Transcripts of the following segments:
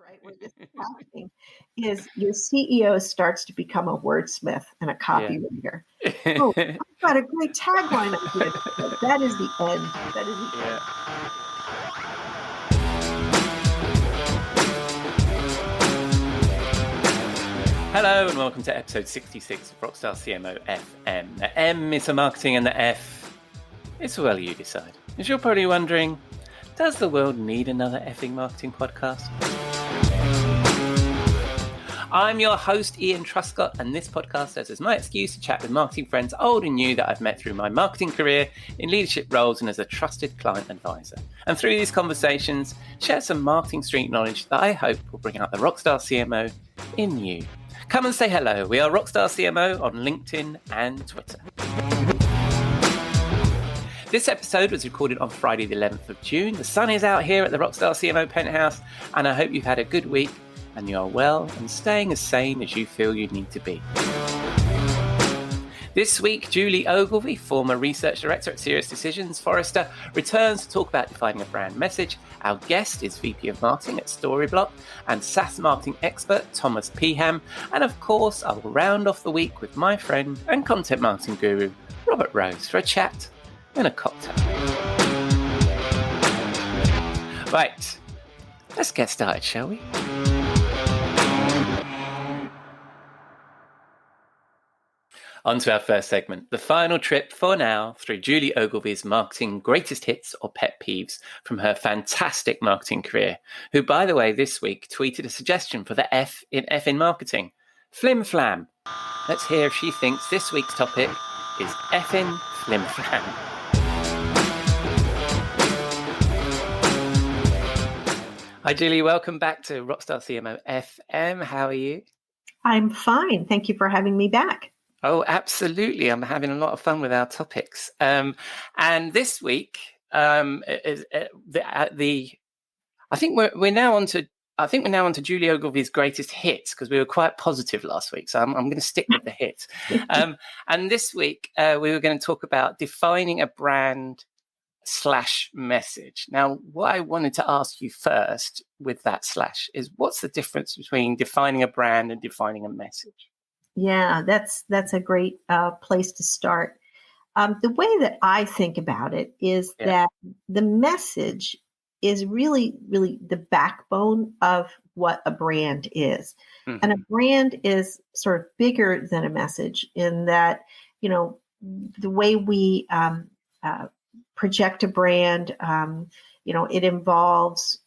right, where this is happening, is your CEO starts to become a wordsmith and a copywriter. Oh, I've got a great tagline idea. That is the end. That is the end. Hello and welcome to episode 66 of Rockstar CMO FM. The M is for marketing and the F is for, well, you decide. As you're probably wondering, does the world need another effing marketing podcast? I'm your host, Ian Truscott, and this podcast serves as my excuse to chat with marketing friends old and new that I've met through my marketing career in leadership roles and as a trusted client advisor. And through these conversations, share some marketing street knowledge that I hope will bring out the Rockstar CMO in you. Come and say hello. We are Rockstar CMO on LinkedIn and Twitter. This episode was recorded on Friday, the 11th of June. The sun is out here at the Rockstar CMO penthouse, and I hope you've had a good week and you are well and staying as sane as you feel you need to be. This week, Julie Ogilvie, former research director at Serious Decisions Forrester, returns to talk about defining a brand message. Our guest is VP of Marketing at Storyblock and SaaS marketing expert Thomas Peham. And of course, I will round off the week with my friend and content marketing guru, Robert Rose, for a chat and a cocktail. Right, let's get started, shall we? On to our first segment, the final trip for now through Julie Ogilvie's marketing greatest hits or pet peeves from her fantastic marketing career, who, by the way, this week tweeted a suggestion for the F in marketing, flim flam. Let's hear if she thinks this week's topic is effing flim flam. Hi, Julie. Welcome back to Rockstar CMO FM. How are you? I'm fine. Thank you for having me back. Oh, absolutely. I'm having a lot of fun with our topics. And this week, I think we're now on to Julie Ogilvie's greatest hits, because we were quite positive last week. So I'm going to stick with the hits. And this week, we were going to talk about defining a brand / message. Now, what I wanted to ask you first with that / is, what's the difference between defining a brand and defining a message? Yeah, that's a great place to start. The way that I think about it is that the message is really, really the backbone of what a brand is. Mm-hmm. And a brand is sort of bigger than a message in that, you know, the way we project a brand, it involves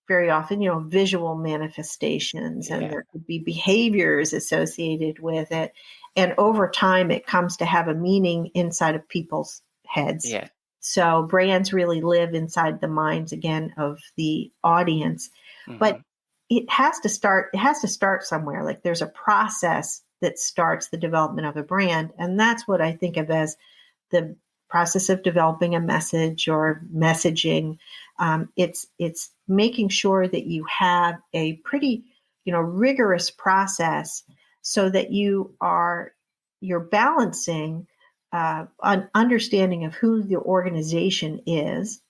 very often, visual manifestations, and there could be behaviors associated with it. And over time, it comes to have a meaning inside of people's heads. Yeah. So brands really live inside the minds, again, of the audience. Mm-hmm. But it has to start somewhere. Like, there's a process that starts the development of a brand. And that's what I think of as the process of developing a message or messaging. It's making sure that you have a pretty, rigorous process so that you're balancing an understanding of who the organization is,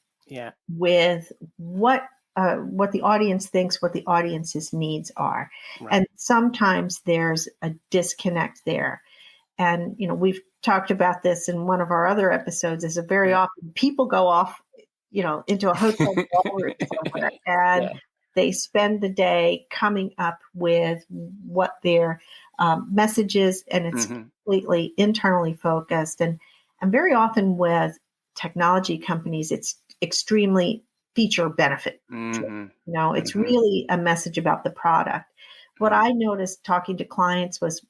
with what the audience thinks, what the audience's needs are. Right. And sometimes there's a disconnect there. And, we've talked about this in one of our other episodes, is that very often people go off, into a hotel ballroom somewhere, and they spend the day coming up with what their message is, and it's completely internally focused. And very often with technology companies, it's extremely feature benefit. Mm-hmm. It's really a message about the product. What I noticed talking to clients was,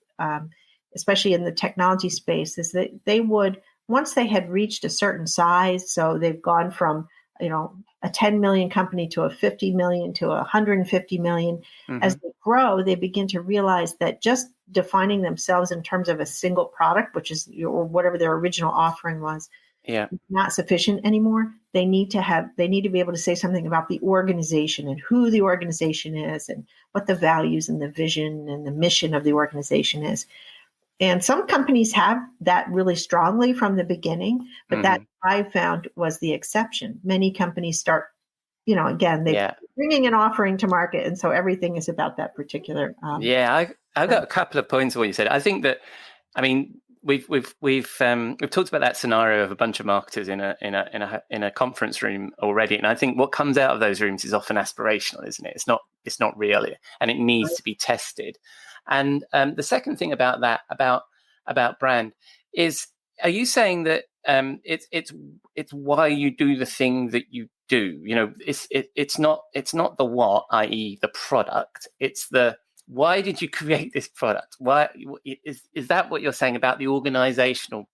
especially in the technology space, is that they would, once they had reached a certain size, so they've gone from, a 10 million company to a 50 million to 150 million, as they grow, they begin to realize that just defining themselves in terms of a single product, which is, or whatever their original offering was, not sufficient anymore. They need to be able to say something about the organization and who the organization is and what the values and the vision and the mission of the organization is. And some companies have that really strongly from the beginning, but that I found was the exception. Many companies start, again, they're Yeah. bringing an offering to market, and so everything is about that particular. I've got a couple of points of what you said. I think that, I mean, we've talked about that scenario of a bunch of marketers in a conference room already, and I think what comes out of those rooms is often aspirational, isn't it? It's not real, and it needs to be tested. And the second thing about that about brand is, are you saying that it's why you do the thing that you do? It's not the what, i.e. the product. It's the why did you create this product? Why is that what you're saying about the organizational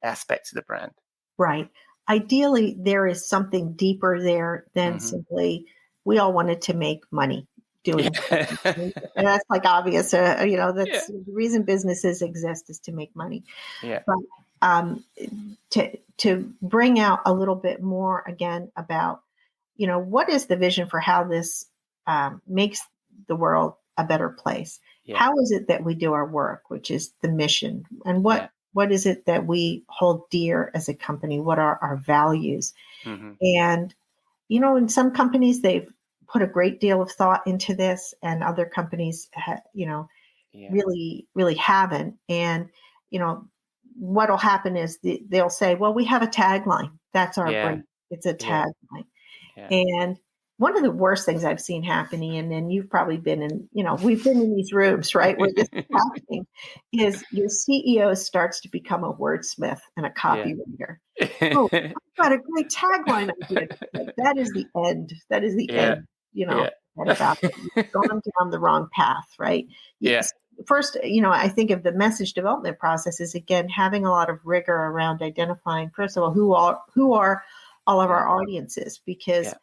aspects of the brand? Right. Ideally, there is something deeper there than simply we all wanted to make money doing things. And that's like obvious. That's the reason businesses exist, is to make money. Yeah. But to bring out a little bit more again about, what is the vision for how this makes the world a better place? Yeah. How is it that we do our work, which is the mission? And what is it that we hold dear as a company? What are our values? And, in some companies, they've put a great deal of thought into this, and other companies, really, really haven't. And, what'll happen is they'll say, well, we have a tagline. That's our brand. It's a tagline. And one of the worst things I've seen happening, and then you've probably been in, we've been in these rooms, right, where this is happening, is your CEO starts to become a wordsmith and a copywriter. Oh, I've got a great tagline idea. That is the end. That is the end, about it. You've gone down the wrong path, right? First, I think of the message development process is, again, having a lot of rigor around identifying, first of all, who are all of our audiences, because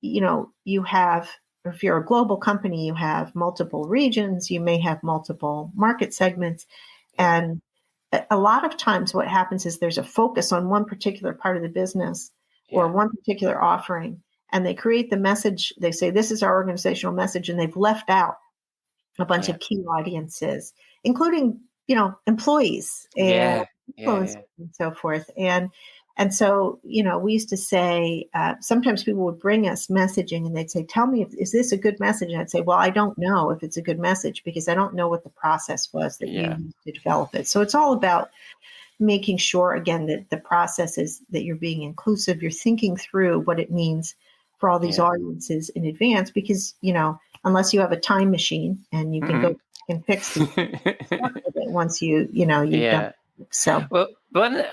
you have, if you're a global company, you have multiple regions, you may have multiple market segments. And a lot of times what happens is there's a focus on one particular part of the business or one particular offering, and they create the message. They say, this is our organizational message, and they've left out a bunch of key audiences, including, employees and influencers and so forth. And so, we used to say, sometimes people would bring us messaging and they'd say, tell me, is this a good message? And I'd say, well, I don't know if it's a good message because I don't know what the process was that you used to develop it. So it's all about making sure, again, that the process is that you're being inclusive, you're thinking through what it means for all these audiences in advance, because, unless you have a time machine and you can go and fix it once you've done it. So, well,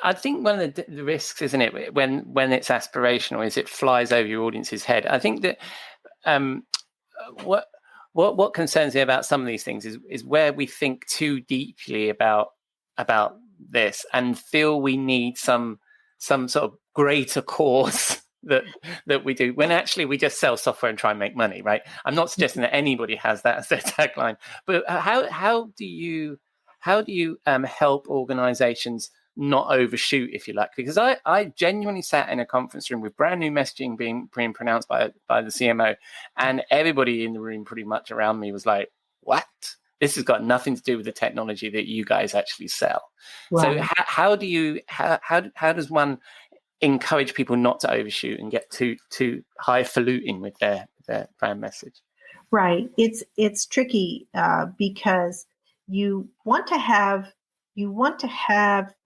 I think one of the risks, isn't it, when it's aspirational, is it flies over your audience's head. I think that what concerns me about some of these things is where we think too deeply about this and feel we need some sort of greater cause that we do, when actually we just sell software and try and make money, right? I'm not suggesting that anybody has that as their tagline, but how do you help organizations not overshoot, if you like? Because I genuinely sat in a conference room with brand new messaging being pronounced by the CMO, and everybody in the room pretty much around me was like, what? This has got nothing to do with the technology that you guys actually sell. Right. So how does one encourage people not to overshoot and get too highfalutin with their brand message? Right. It's tricky because you want to have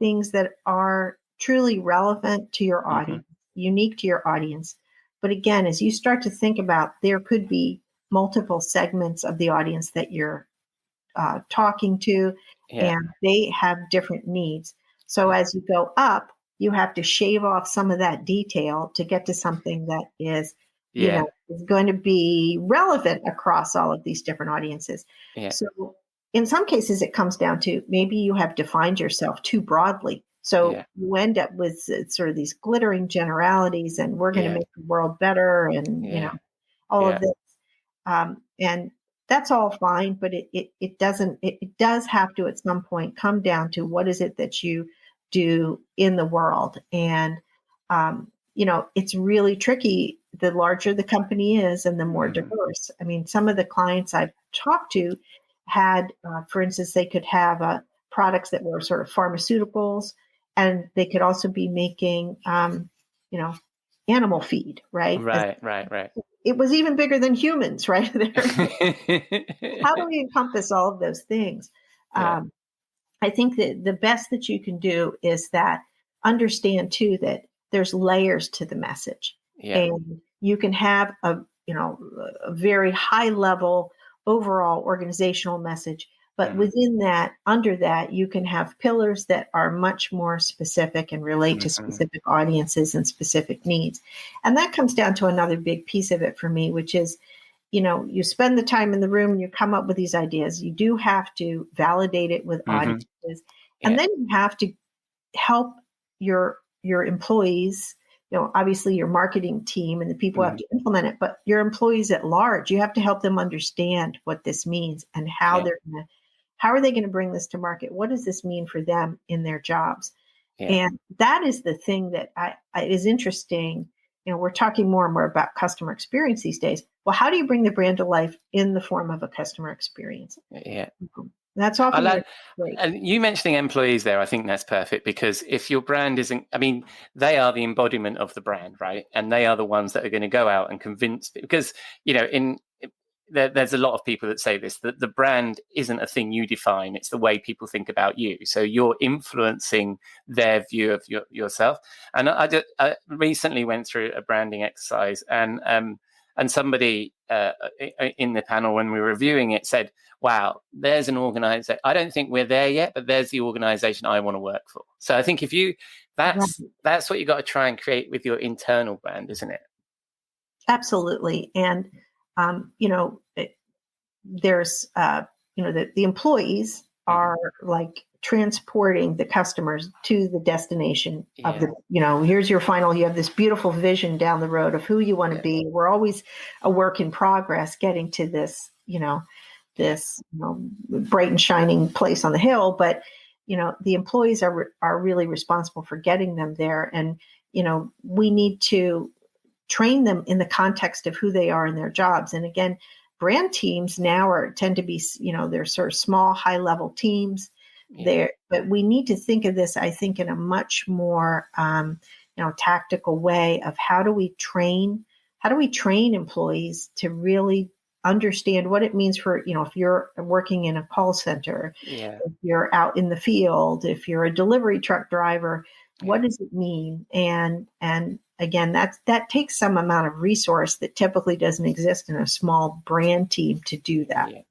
things that are truly relevant to your audience, unique to your audience. But again, as you start to think about, there could be multiple segments of the audience that you're talking to, and they have different needs. So as you go up, you have to shave off some of that detail to get to something that is, is going to be relevant across all of these different audiences. Yeah. So in some cases, it comes down to maybe you have defined yourself too broadly. So you end up with sort of these glittering generalities, and we're going to make the world better, and all of this. And that's all fine, but it doesn't. It does have to at some point come down to what is it that you do in the world, and it's really tricky. The larger the company is, and the more diverse. I mean, some of the clients I've talked to had, for instance, they could have products that were sort of pharmaceuticals, and they could also be making, animal feed, right? Right. It was even bigger than humans, right? How do we encompass all of those things? Yeah. I think that the best that you can do is that understand too that there's layers to the message, Yeah. and you can have a very high level overall organizational message, but within that, under that, you can have pillars that are much more specific and relate to specific audiences and specific needs. And that comes down to another big piece of it for me, which is, you spend the time in the room and you come up with these ideas. You do have to validate it with audiences. And Yeah. then you have to help your employees, obviously your marketing team and the people who have to implement it, but your employees at large, you have to help them understand what this means and how are they going to bring this to market? What does this mean for them in their jobs? Yeah. And that is the thing that is interesting. We're talking more and more about customer experience these days. Well, how do you bring the brand to life in the form of a customer experience? Yeah. That's often great. And you mentioning employees there, I think that's perfect, because if your brand isn't, they are the embodiment of the brand, right? And they are the ones that are going to go out and convince, because, there's a lot of people that say this, that the brand isn't a thing you define. It's the way people think about you. So you're influencing their view of yourself. And I recently went through a branding exercise, and somebody in the panel, when we were reviewing it, said, wow, there's an organization. I don't think we're there yet, but there's the organization I want to work for. So I think that's what you got to try and create with your internal brand, isn't it? Absolutely. And, there's, the employees are like transporting the customers to the destination of here's your final, you have this beautiful vision down the road of who you want to be. We're always a work in progress getting to this, this bright and shining place on the hill. But, the employees are really responsible for getting them there. And, we need to train them in the context of who they are in their jobs. And again, brand teams now tend to be, they're sort of small, high level teams there, but we need to think of this, I think, in a much more, tactical way of how do we train employees to really understand what it means for, if you're working in a call center, if you're out in the field, if you're a delivery truck driver, what does it mean? And again, that takes some amount of resource that typically doesn't exist in a small brand team to do that. Yeah.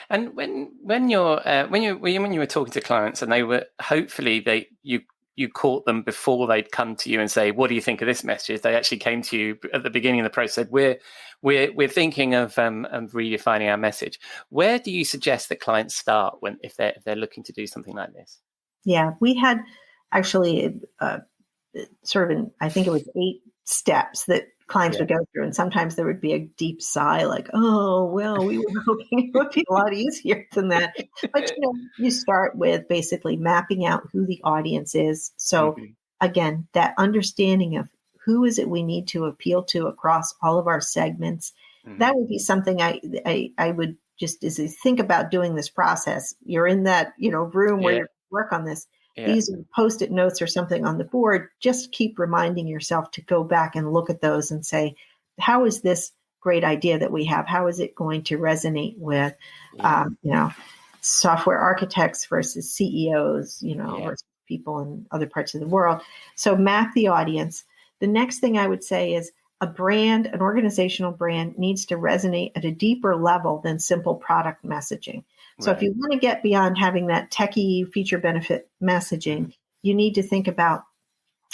And when you were talking to clients, and they were hopefully you caught them before they'd come to you and say, what do you think of this message? They actually came to you at the beginning of the process, said, we're thinking of redefining our message. Where do you suggest that clients start if they're looking to do something like this? Yeah, we had actually I think it was 8 steps that clients would go through. And sometimes there would be a deep sigh, like, oh, well, we were hoping it would be a lot easier than that. But, you start with basically mapping out who the audience is. So again, that understanding of who is it we need to appeal to across all of our segments. That would be something I would just, as you think about doing this process, you're in that, room where you work on this. These are Post-it notes or something on the board. Just keep reminding yourself to go back and look at those and say, how is this great idea that we have? How is it going to resonate with, software architects versus CEOs, versus people in other parts of the world? So map the audience. The next thing I would say is an organizational brand needs to resonate at a deeper level than simple product messaging. So if you want to get beyond having that techie feature benefit messaging, you need to think about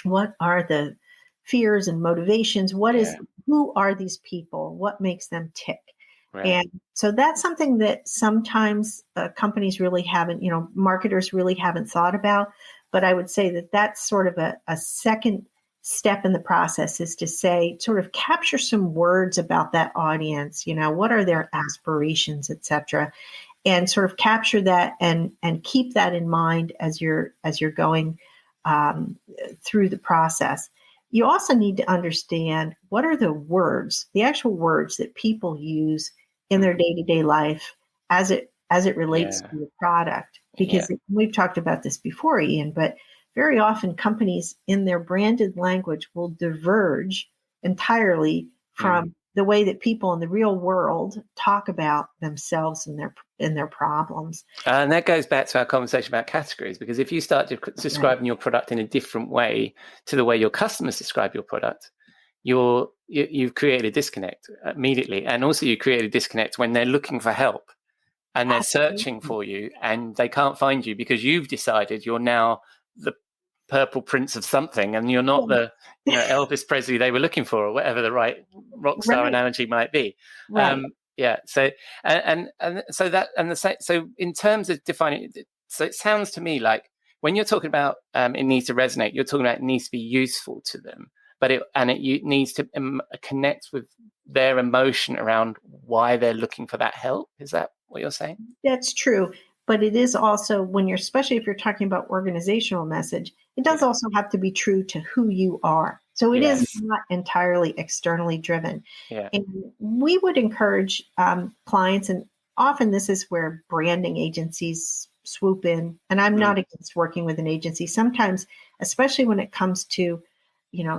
what are the fears and motivations? Who are these people? What makes them tick? And so that's something that sometimes companies really haven't, marketers really haven't thought about. But I would say that that's sort of a second step in the process, is to say, sort of capture some words about that audience, what are their aspirations, et cetera. And sort of capture that and keep that in mind as you're going through the process. You also need to understand what are the actual words that people use in their day-to-day life as it relates to the product. Because we've talked about this before, Ian, but very often companies in their branded language will diverge entirely from the way that people in the real world talk about themselves and their problems. And that goes back to our conversation about categories, because if you start describing your product in a different way to the way your customers describe your product, you've created a disconnect immediately. And also you create a disconnect when they're looking for help and they're searching for you and they can't find you because you've decided you're now the purple prince of something and you're not the Elvis Presley they were looking for, or whatever the right rock star analogy might be. Right. So so in terms of defining, so it sounds to me like when you're talking about it needs to resonate, you're talking about it needs to be useful to them, but it needs to connect with their emotion around why they're looking for that help. Is that what you're saying? That's true. But it is also, when especially if you're talking about organizational message, it does also have to be true to who you are. So it is not entirely externally driven. Yeah. And we would encourage clients, and often this is where branding agencies swoop in. And I'm not against working with an agency. Sometimes, especially when it comes to,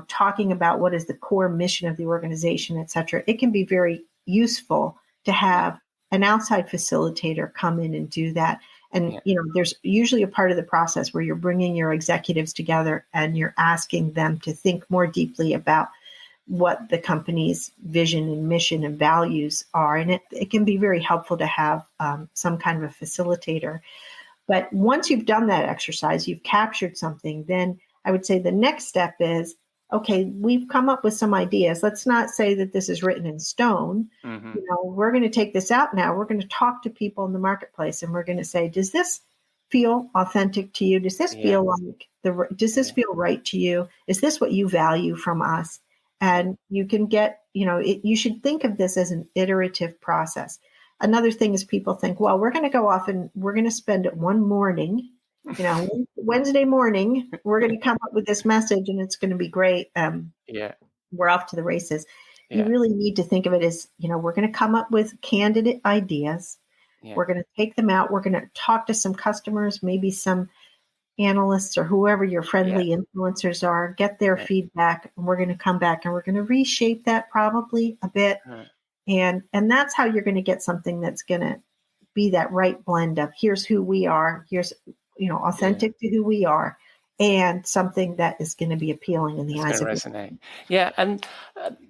talking about what is the core mission of the organization, et cetera, it can be very useful to have an outside facilitator come in and do that. And, there's usually a part of the process where you're bringing your executives together and you're asking them to think more deeply about what the company's vision and mission and values are. And it can be very helpful to have some kind of a facilitator. But once you've done that exercise, you've captured something, then I would say the next step is, okay, we've come up with some ideas. Let's not say that this is written in stone. We're going to take this out now. We're going to talk to people in the marketplace, and we're going to say, does this feel authentic to you? Does this feel like does this feel right to you? Is this what you value from us? And you can get, you should think of this as an iterative process. Another thing is people think, well, we're going to go off and we're going to spend it one morning, Wednesday morning, we're going to come up with this message and it's going to be great. We're off to the races. You really need to think of it as, we're going to come up with candidate ideas. We're going to take them out. We're going to talk to some customers, maybe some analysts or whoever your friendly influencers are, get their feedback. And we're going to come back and we're going to reshape that probably a bit. And that's how you're going to get something that's going to be that right blend of here's who we are. Here's, authentic to who we are, and something that is going to be appealing in the eyes of resonate. Yeah, and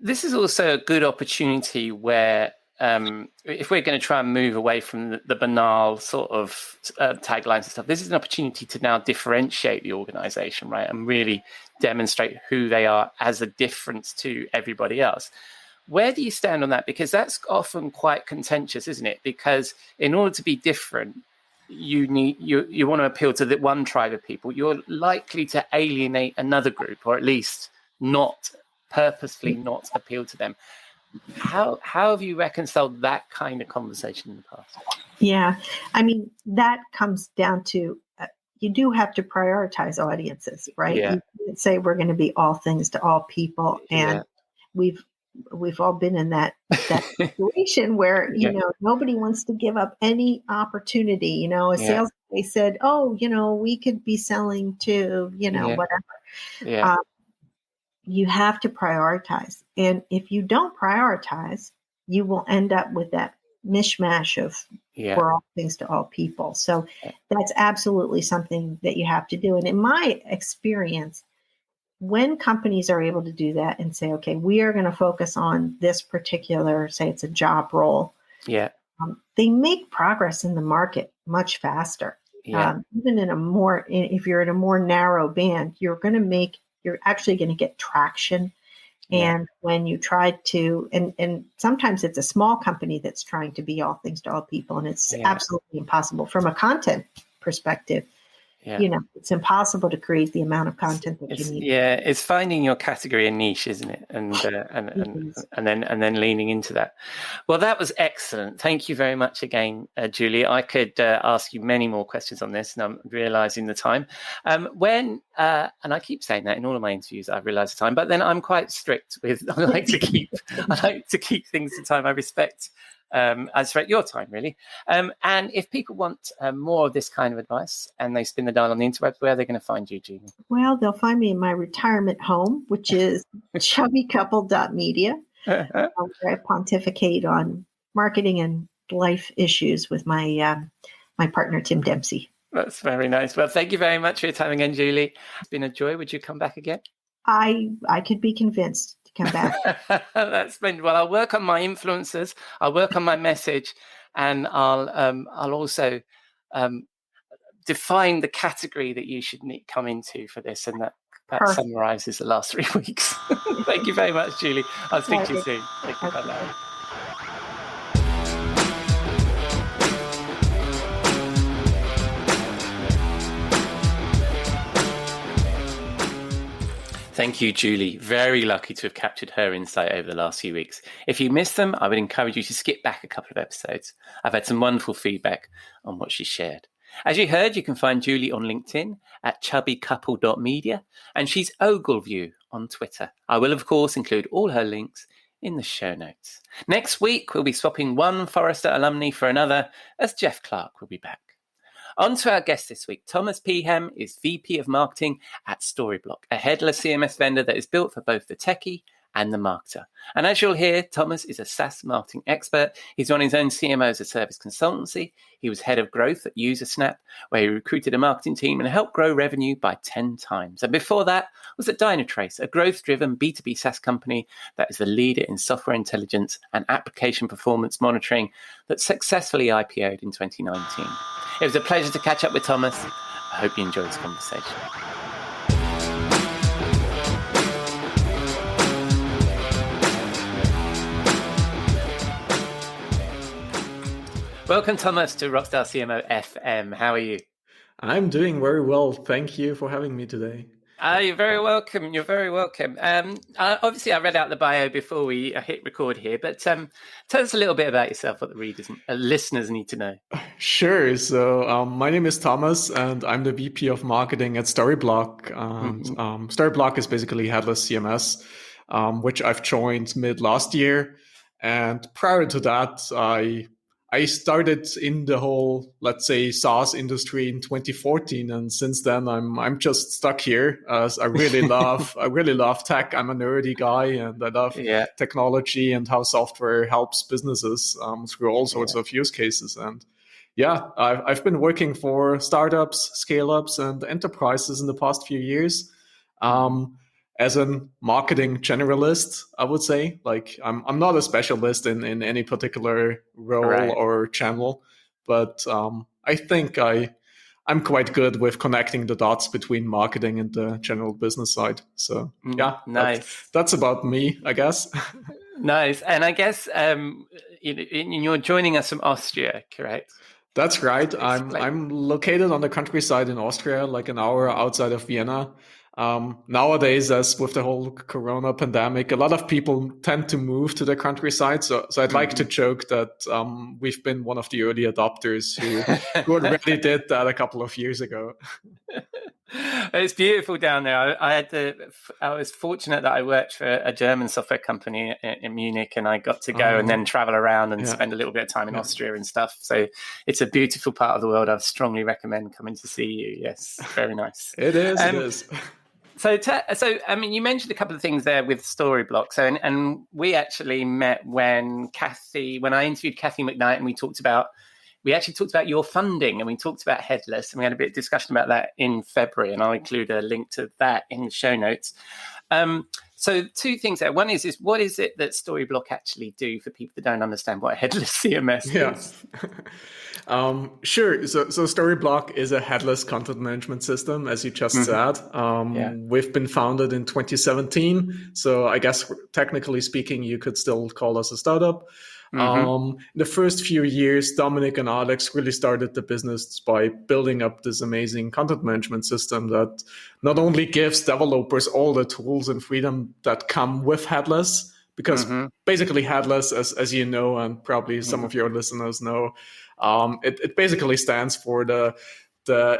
this is also a good opportunity where if we're going to try and move away from the banal sort of taglines and stuff, this is an opportunity to now differentiate the organization, right, and really demonstrate who they are as a difference to everybody else. Where do you stand on that? Because that's often quite contentious, isn't it? Because in order to be different, you want to appeal to the one tribe of people. You're likely to alienate another group, or at least not purposefully not appeal to them. How have you reconciled that kind of conversation in the past? Yeah, I mean, that comes down to you do have to prioritize audiences, right? Yeah. You can't say we're going to be all things to all people, and we've all been in that situation where nobody wants to give up any opportunity. A sales guy said, "Oh, we could be selling to whatever." Yeah. You have to prioritize, and if you don't prioritize, you will end up with that mishmash of we're all things to all people. So that's absolutely something that you have to do. And in my experience, when companies are able to do that and say, okay, we are going to focus on this particular, say it's a job role, they make progress in the market much faster. Even if you're in a more narrow band, you're actually going to get traction. And when you try to, and sometimes it's a small company that's trying to be all things to all people, and it's absolutely impossible from a content perspective. It's impossible to create the amount of content that you need. Yeah, it's finding your category and niche, isn't it? And then leaning into that. Well, that was excellent. Thank you very much again, Julie. I could ask you many more questions on this, and I'm realizing the time. And I keep saying that in all of my interviews, I've realized the time. But then I'm quite strict with. I like to keep things to time. I respect As for your time, really. And if people want more of this kind of advice and they spin the dial on the interweb, where are they going to find you, Julie? Well, they'll find me in my retirement home, which is chubbycouple.media, where I pontificate on marketing and life issues with my my partner, Tim Dempsey. That's very nice. Well, thank you very much for your time again, Julie. It's been a joy. Would you come back again? I could be convinced to come back. That's splendid. Well, I'll work on my influencers. I'll work on my message, and I'll also define the category that you should come into for this, and that summarizes the last 3 weeks. Thank you very much, Julie. I'll speak to you soon. Thank you. Bye-bye. Thank you, Julie. Very lucky to have captured her insight over the last few weeks. If you missed them, I would encourage you to skip back a couple of episodes. I've had some wonderful feedback on what she shared. As you heard, you can find Julie on LinkedIn at chubbycouple.media, and she's Ogilvie on Twitter. I will, of course, include all her links in the show notes. Next week, we'll be swapping one Forrester alumni for another, as Jeff Clark will be back. On to our guest this week. Thomas Peham is VP of Marketing at Storyblock, a headless CMS vendor that is built for both the techie and the marketer. And as you'll hear, Thomas is a SaaS marketing expert. He's run his own CMO as a service consultancy. He was head of growth at UserSnap, where he recruited a marketing team and helped grow revenue by 10 times. And before that was at Dynatrace, a growth-driven B2B SaaS company that is the leader in software intelligence and application performance monitoring that successfully IPO'd in 2019. It was a pleasure to catch up with Thomas. I hope you enjoyed this conversation. Welcome, Thomas, to Rockstar CMO FM. How are you? I'm doing very well. Thank you for having me today. You're very welcome. You're very welcome. Obviously, I read out the bio before we hit record here, but tell us a little bit about yourself, what the readers and listeners need to know. Sure. So my name is Thomas, and I'm the VP of Marketing at Storyblock. Storyblock is basically headless CMS, which I've joined mid last year. And prior to that, I started in the whole, let's say, SaaS industry in 2014, and since then I'm just stuck here. As I really love tech. I'm a nerdy guy, and I love technology and how software helps businesses through all sorts of use cases. And I've been working for startups, scale-ups, and enterprises in the past few years. As a marketing generalist, I would say, like I'm not a specialist in any particular role or channel, but I think I'm quite good with connecting the dots between marketing and the general business side. So nice. That's about me, I guess. Nice. And I guess you're joining us from Austria, correct? That's right. I'm located on the countryside in Austria, like an hour outside of Vienna. Nowadays, as with the whole Corona pandemic, a lot of people tend to move to the countryside. So I'd like to joke that we've been one of the early adopters who already did that a couple of years ago. It's beautiful down there. I was fortunate that I worked for a German software company in Munich, and I got to go and then travel around and spend a little bit of time in Austria and stuff. So it's a beautiful part of the world. I strongly recommend coming to see you. Yes, very nice. It is. It is. So I mean, you mentioned a couple of things there with Storyblock. So, and we actually met when I interviewed Kathy McKnight, and we actually talked about your funding, and we talked about headless, and we had a bit of discussion about that in February, and I'll include a link to that in the show notes. So two things there. One is what is it that Storyblock actually do for people that don't understand what a headless CMS is? Sure. So Storyblock is a headless content management system, as you just said. We've been founded in 2017. So I guess technically speaking, you could still call us a startup. In the first few years, Dominic and Alex really started the business by building up this amazing content management system that not only gives developers all the tools and freedom that come with headless, because basically headless, as you know, and probably some of your listeners know, it basically stands for the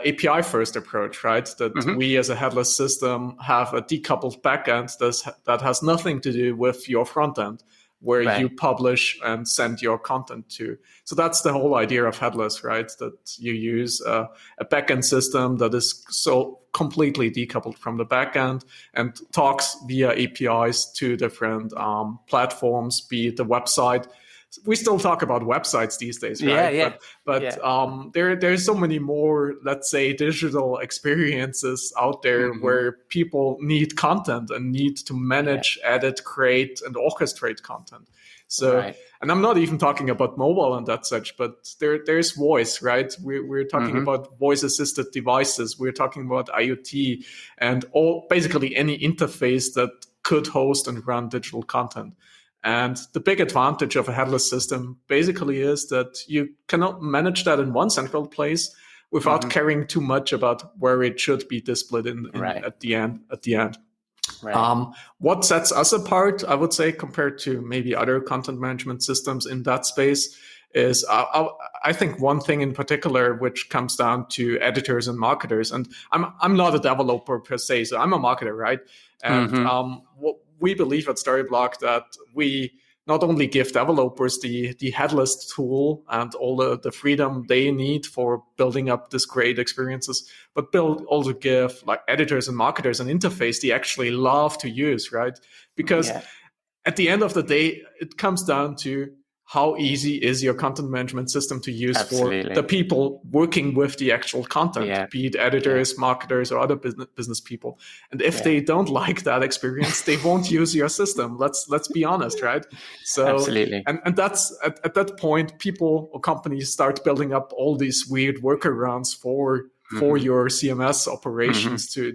API first approach, right? That we as a headless system have a decoupled backend that has nothing to do with your front end. where Right. you publish and send your content to. So that's the whole idea of headless, right? That you use a backend system that is so completely decoupled from the backend and talks via APIs to different platforms, be it the website. We still talk about websites these days, right? Yeah. But there's so many more, let's say, digital experiences out there where people need content and need to manage, edit, create, and orchestrate content. So, and I'm not even talking about mobile and that such, but there's voice, right? We're talking about voice-assisted devices. We're talking about IoT and basically any interface that could host and run digital content. And the big advantage of a headless system basically is that you cannot manage that in one central place without caring too much about where it should be displayed at the end. Right. What sets us apart, I would say, compared to maybe other content management systems in that space is I think one thing in particular, which comes down to editors and marketers. And I'm not a developer per se, so I'm a marketer, right? And what we believe at Storyblock that we not only give developers the headless tool and all the freedom they need for building up this great experiences, but also give like editors and marketers an interface they actually love to use, right? Because at the end of the day, it comes down to how easy is your content management system to use for the people working with the actual content, be it editors, marketers, or other business people. And if they don't like that experience, they won't use your system. Let's be honest, right? So, and that's at that point, people or companies start building up all these weird workarounds for your CMS operations to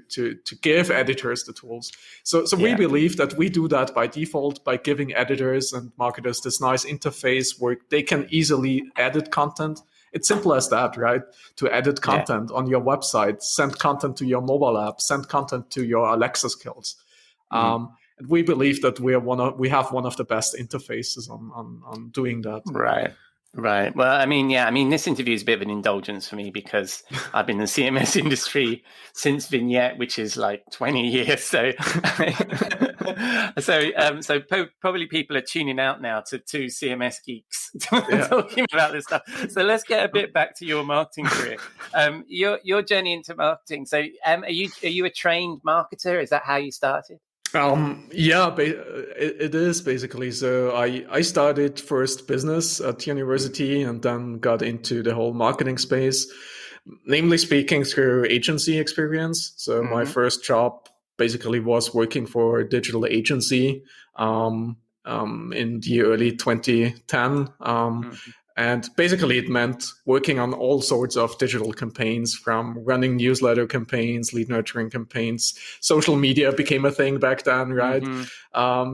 give editors the tools. So we believe that we do that by default by giving editors and marketers this nice interface where they can easily edit content. It's simple as that, right? To edit content on your website, send content to your mobile app, send content to your Alexa skills. And we believe that we have one of the best interfaces on doing that. Right. Well, I mean, this interview is a bit of an indulgence for me because I've been in the CMS industry since Vignette, which is like 20 years. So, probably people are tuning out now to two CMS geeks talking about this stuff. So let's get a bit back to your marketing career. Your journey into marketing. So, are you a trained marketer? Is that how you started? It is basically. So I started first business at university and then got into the whole marketing space, namely speaking through agency experience. So my first job basically was working for a digital agency in the early 2010. And basically it meant working on all sorts of digital campaigns, from running newsletter campaigns, lead nurturing campaigns. Social media became a thing back then, right?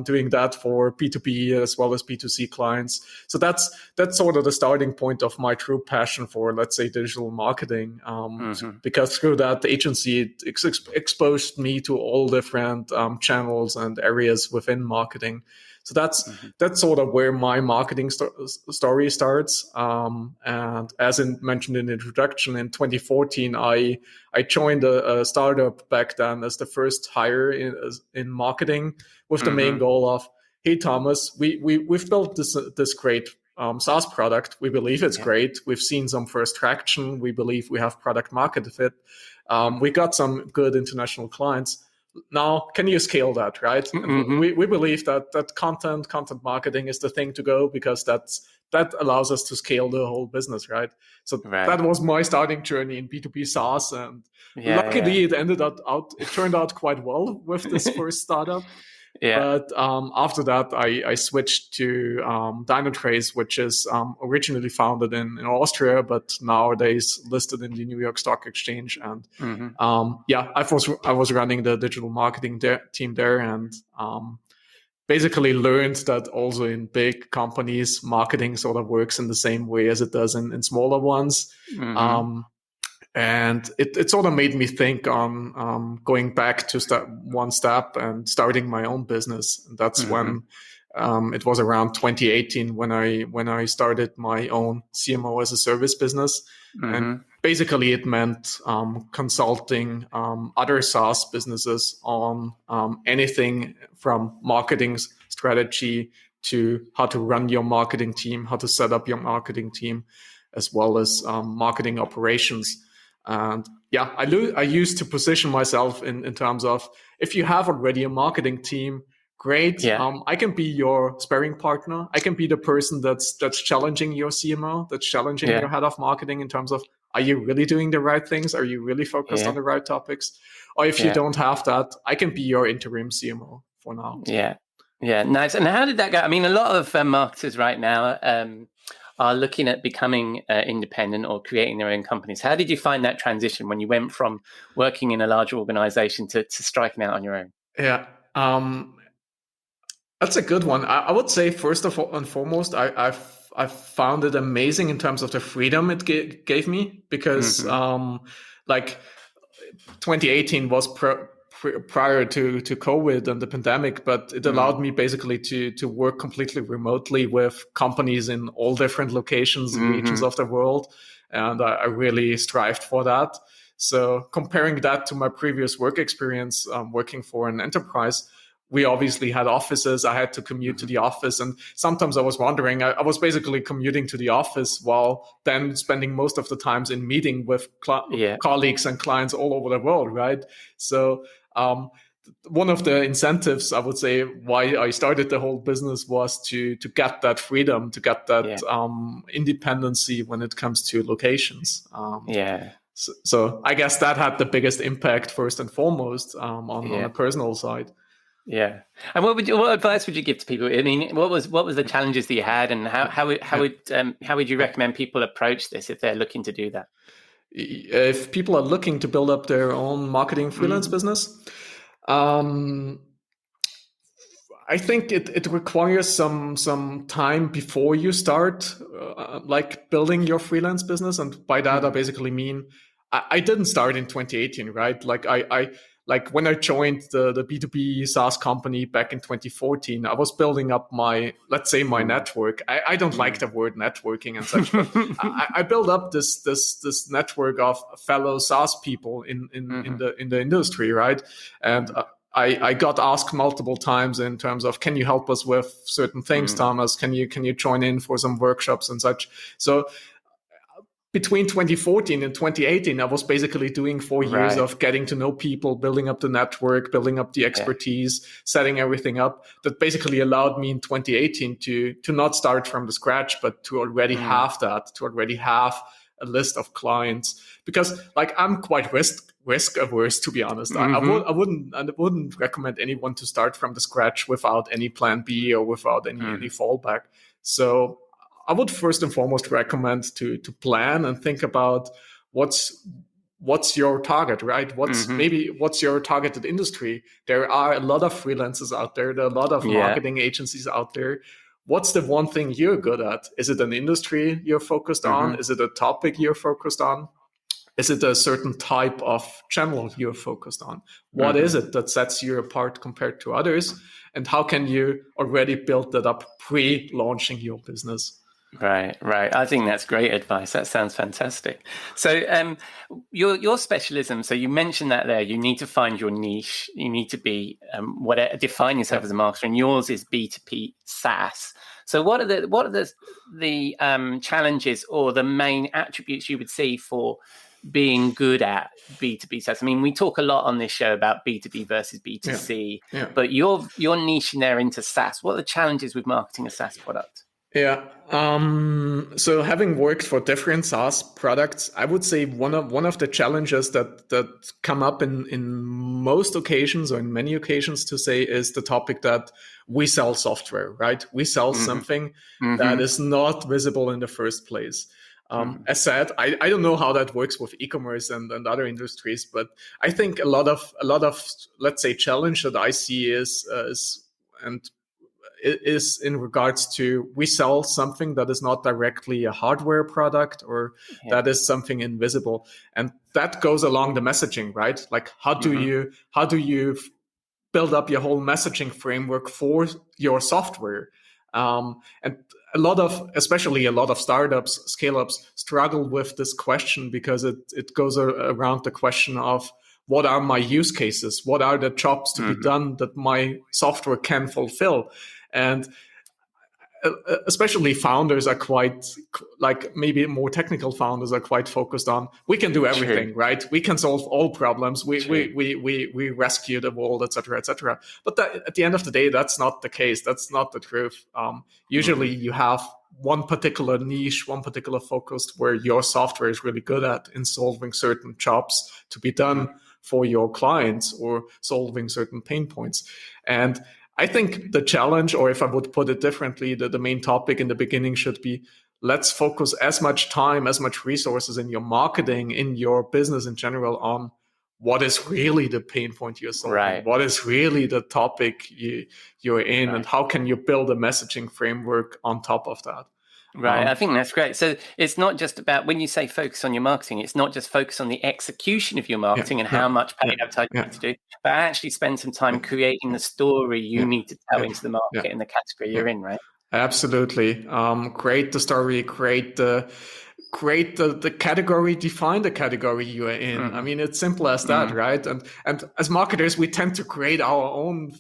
Doing that for B2B as well as B2C clients. So that's sort of the starting point of my true passion for, let's say, digital marketing. Because through that agency, it exposed me to all different channels and areas within marketing. So that's sort of where my marketing story starts. And as mentioned in the introduction, in 2014, I joined a startup back then as the first hire in marketing with the main goal of, hey, Thomas, we've built this great SaaS product. We believe it's great. We've seen some first traction. We believe we have product market fit. We got some good international clients. Now, can you scale that, right? We believe that content marketing is the thing to go because that allows us to scale the whole business, right? So that was my starting journey in B2B SaaS, and luckily it turned out quite well with this first startup. But after that, I switched to Dynatrace, which is originally founded in Austria, but nowadays listed in the New York Stock Exchange. And I was running the digital marketing team there, and basically learned that also in big companies, marketing sort of works in the same way as it does in smaller ones. And it sort of made me think on going back to one step and starting my own business. And that's when it was around 2018 when I started my own CMO as a service business. And basically it meant consulting other SaaS businesses on anything from marketing strategy, to how to run your marketing team, how to set up your marketing team, as well as marketing operations. And yeah, I used to position myself in terms of, if you have already a marketing team, great. I can be your sparring partner. I can be the person that's challenging your CMO, that's challenging your head of marketing in terms of, are you really doing the right things? Are you really focused on the right topics? Or if you don't have that, I can be your interim CMO for now. Yeah, nice. And how did that go? I mean, a lot of marketers right now are looking at becoming independent or creating their own companies. How did you find that transition when you went from working in a large organization to striking out on your own? Yeah, that's a good one. I would say, first of all and foremost, I found it amazing in terms of the freedom it gave me, because like 2018 was prior to COVID and the pandemic, but it allowed me basically to work completely remotely with companies in all different locations, regions of the world. And I really strived for that. So comparing that to my previous work experience, working for an enterprise, we obviously had offices. I had to commute to the office. And sometimes I was wondering, I was basically commuting to the office while then spending most of the times in meeting with colleagues and clients all over the world, right? So one of the incentives, I would say, why I started the whole business was to get that freedom, to get that independency when it comes to locations. So I guess that had the biggest impact, first and foremost, on the personal side. Yeah, and what advice would you give to people? I mean, what was the challenges that you had, and how would you recommend people approach this if they're looking to do that? If people are looking to build up their own marketing freelance business, I think it requires some time before you start, like building your freelance business. And by that, I basically mean I didn't start in 2018, right? Like when I joined the B2B SaaS company back in 2014, I was building up my network. I don't like the word networking and such, but I built up this network of fellow SaaS people in the industry, right? And I got asked multiple times in terms of, can you help us with certain things, Thomas? Can you join in for some workshops and such? So between 2014 and 2018, I was basically doing 4 years of getting to know people, building up the network, building up the expertise, setting everything up. That basically allowed me in 2018 to not start from the scratch, but to already have that, to already have a list of clients. Because like, I'm quite risk averse, to be honest. I wouldn't recommend anyone to start from the scratch without any plan B or without any fallback. So I would first and foremost recommend to plan and think about what's your target, right? What's your targeted industry? There are a lot of freelancers out there. There are a lot of marketing agencies out there. What's the one thing you're good at? Is it an industry you're focused on? Is it a topic you're focused on? Is it a certain type of channel you're focused on? What is it that sets you apart compared to others? And how can you already build that up pre-launching your business? Right. I think that's great advice. That sounds fantastic. So your specialism, so you mentioned that there, you need to find your niche. You need to be define yourself as a marketer, and yours is B2B SaaS. So what are the challenges or the main attributes you would see for being good at B2B SaaS? I mean, we talk a lot on this show about B2B versus B2C, but you're niching there into SaaS. What are the challenges with marketing a SaaS product? Yeah. So having worked for different SaaS products, I would say one of the challenges that come up in most occasions, or in many occasions to say, is the topic that we sell software, right? We sell something that is not visible in the first place. As said, I don't know how that works with e-commerce and other industries, but I think a lot of let's say challenge that I see is in regards to, we sell something that is not directly a hardware product, or that is something invisible, and that goes along the messaging, right? Like, how do you build up your whole messaging framework for your software? And especially a lot of startups, scale-ups, struggle with this question, because it goes around the question of, what are my use cases? What are the jobs to be done that my software can fulfill? And especially founders are quite, like maybe more technical founders are quite focused on, we can do everything, right? We can solve all problems. We rescue the world, etc., etc. But at the end of the day, that's not the case. That's not the truth. Usually you have one particular niche, one particular focus where your software is really good at in solving certain jobs to be done for your clients or solving certain pain points. And I think the challenge, or if I would put it differently, the main topic in the beginning should be, let's focus as much time, as much resources in your marketing, in your business in general, on what is really the pain point you're solving, what is really the topic you're in, and how can you build a messaging framework on top of that. Right. I think that's great. So it's not just about, when you say focus on your marketing, it's not just focus on the execution of your marketing and how much paid advertising you need to do, but actually spend some time creating the story you need to tell into the market and the category you're in, right? Absolutely. Create the story, create the category, define the category you are in. I mean, it's simple as that, right? And as marketers, we tend to create our own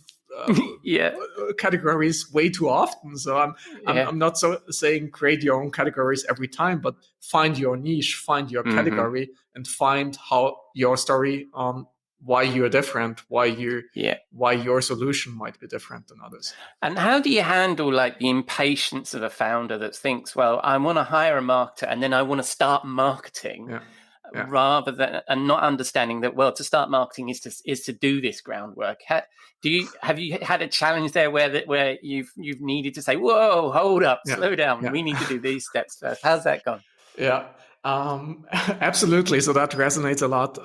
categories way too often. So I'm not saying create your own categories every time, but find your niche, find your category, and find how your story on why you're different, why your solution might be different than others. And how do you handle like the impatience of a founder that thinks, well, I want to hire a marketer and then I want to start marketing? Rather than, and not understanding that, well, to start marketing is to do this groundwork. Have you had a challenge there where you've needed to say, whoa, hold up, slow down, we need to do these steps first? How's that gone? Absolutely. So that resonates a lot.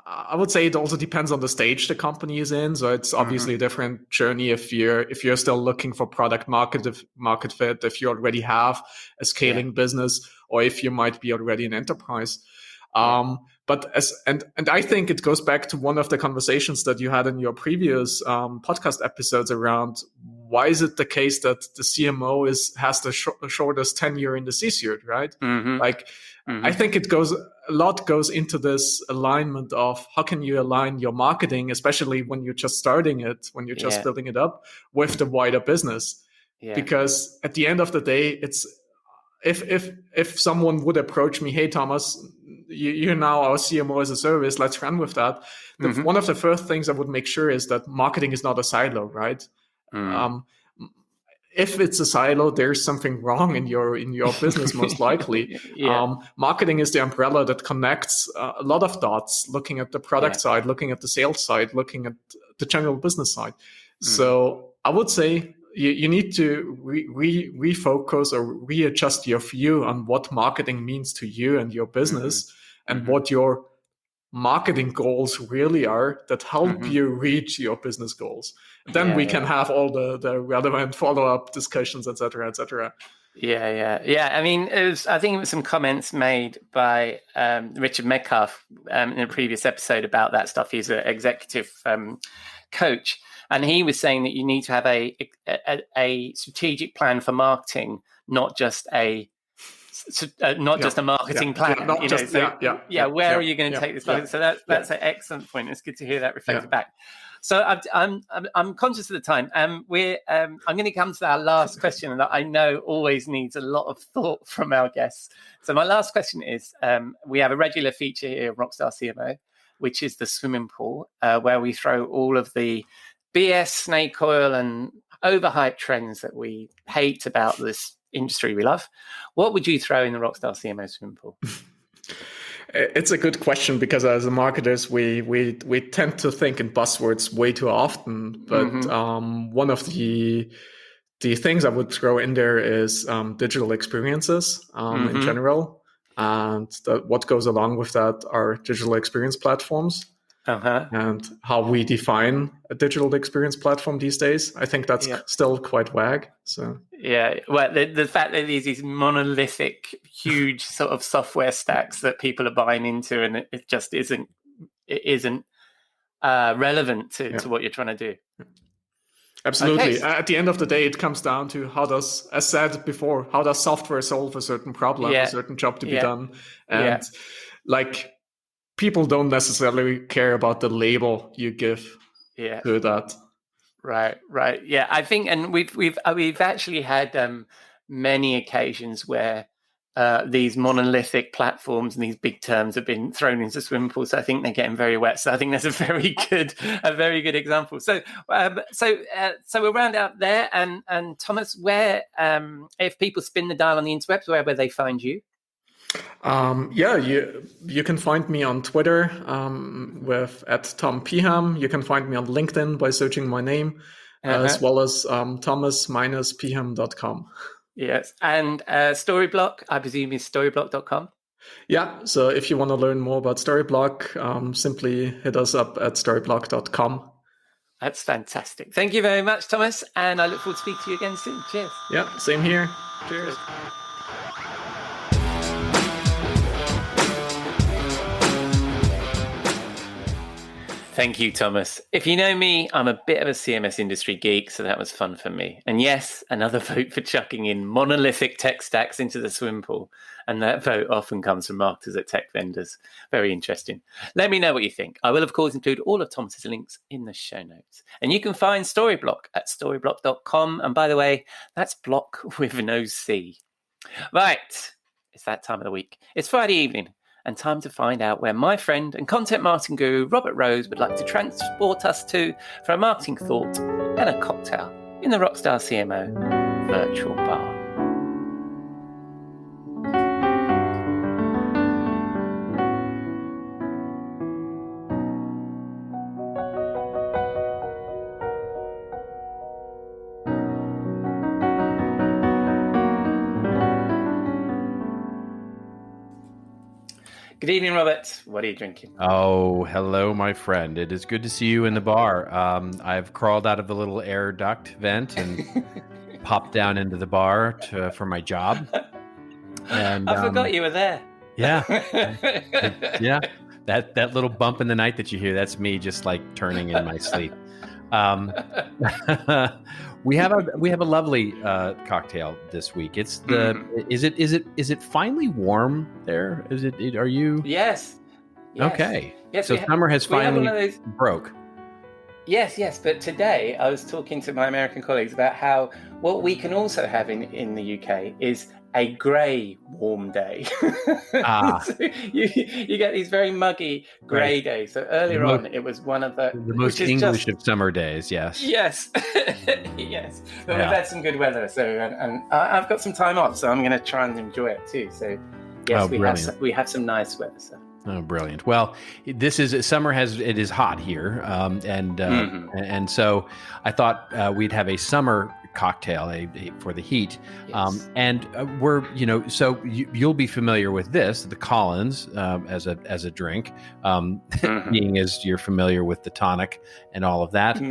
I would say it also depends on the stage the company is in. So it's obviously a different journey if you're still looking for product market fit, if you already have a scaling business, or if you might be already an enterprise. But I think it goes back to one of the conversations that you had in your previous podcast episodes around why is it the case that the CMO has the shortest tenure in the C-suite, right? I think a lot goes into this alignment of how can you align your marketing, especially when you're just starting it, when you're just building it up, with the wider business. Because at the end of the day, it's if someone would approach me, hey, Thomas, you're now our CMO as a service, let's run with that. One of the first things I would make sure is that marketing is not a silo, right? If it's a silo, there's something wrong in your business, most likely. Marketing is the umbrella that connects a lot of dots, looking at the product side, looking at the sales side, looking at the general business side. So I would say you need to refocus or readjust your view on what marketing means to you and your business and what your marketing goals really are that help you reach your business goals. And then we can have all the relevant follow-up discussions, et cetera, et cetera. I mean, I think it was some comments made by Richard Metcalf in a previous episode about that stuff. He's an executive coach. And he was saying that you need to have a strategic plan for marketing, not just a marketing plan. Where are you going to take this? So that's an excellent point. It's good to hear that reflected back. So I'm conscious of the time. I'm going to come to our last question that I know always needs a lot of thought from our guests. So my last question is: we have a regular feature here at Rockstar CMO, which is the swimming pool, where we throw all of the BS, snake oil, and overhyped trends that we hate about this industry we love. What would you throw in the Rockstar CMO swimming pool? It's a good question because as marketers, we tend to think in buzzwords way too often. But one of the things I would throw in there is digital experiences in general. And what goes along with that are digital experience platforms. And how we define a digital experience platform these days. I think that's still quite vague. So well, the fact that these monolithic, huge sort of software stacks that people are buying into, and it just isn't relevant to what you're trying to do. Absolutely. Okay. At the end of the day, it comes down to as said before, how does software solve a certain problem, a certain job to be done, and people don't necessarily care about the label you give to that. Right. Yeah, I think, and we've actually had many occasions where these monolithic platforms and these big terms have been thrown into swimming pools. So I think they're getting very wet. So I think that's a very good example. So we'll round out there. And Thomas, where if people spin the dial on the interwebs, where will they find you? You can find me on Twitter with @TomPeham. You can find me on LinkedIn by searching my name, as well as thomas-peham.com. Yes, and Storyblock, I presume, is storyblock.com. Yeah, so if you want to learn more about Storyblock, simply hit us up at storyblock.com. That's fantastic. Thank you very much, Thomas, and I look forward to speaking to you again soon. Cheers. Yeah, same here. Cheers. Thank you, Thomas. If you know me, I'm a bit of a CMS industry geek, so that was fun for me. And yes, another vote for chucking in monolithic tech stacks into the swim pool. And that vote often comes from marketers at tech vendors. Very interesting. Let me know what you think. I will, of course, include all of Thomas's links in the show notes. And you can find Storyblock at storyblock.com. And by the way, that's block with no C. Right. It's that time of the week. It's Friday evening. And time to find out where my friend and content marketing guru, Robert Rose, would like to transport us to for a marketing thought and a cocktail in the Rockstar CMO virtual bar. Good evening, Robert. What are you drinking? Oh, hello, my friend. It is good to see you in the bar. I've crawled out of the little air duct vent and popped down into the bar for my job. And I forgot you were there. Yeah. Yeah. That little bump in the night that you hear, that's me just like turning in my sleep. We have a lovely cocktail this week. It's the is it finally warm there? Are you? Yes. Okay. Yes. So summer has finally broke. Yes. But today I was talking to my American colleagues about how what we can also have in the UK is a grey warm day. So you get these very muggy grey days. So earlier on, it was one of the most English of summer days. Yes. Yes. Yes. But we've had some good weather. So and I've got some time off, so I'm going to try and enjoy it too. So yes, we have some nice weather. So. Oh, brilliant! Well, it is hot here, and so I thought we'd have a summer cocktail for the heat, yes. And so you'll be familiar with this, the Collins, as a drink, being as you're familiar with the tonic and all of that.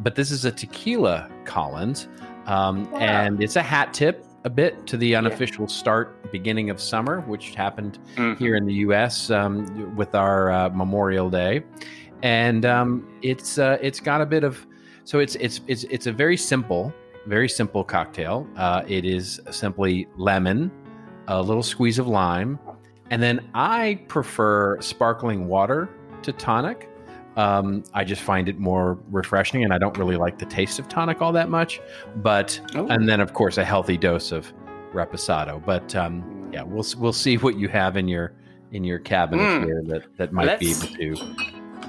But this is a tequila Collins, and it's a hat tip a bit to the unofficial beginning of summer, which happened here in the U.S. With our Memorial Day, and it's got a bit of it's a very simple cocktail. It is simply lemon, a little squeeze of lime, and then I prefer sparkling water to tonic. I just find it more refreshing, and I don't really like the taste of tonic all that much. And then of course a healthy dose of reposado. But we'll see what you have in your cabinet here that might be able to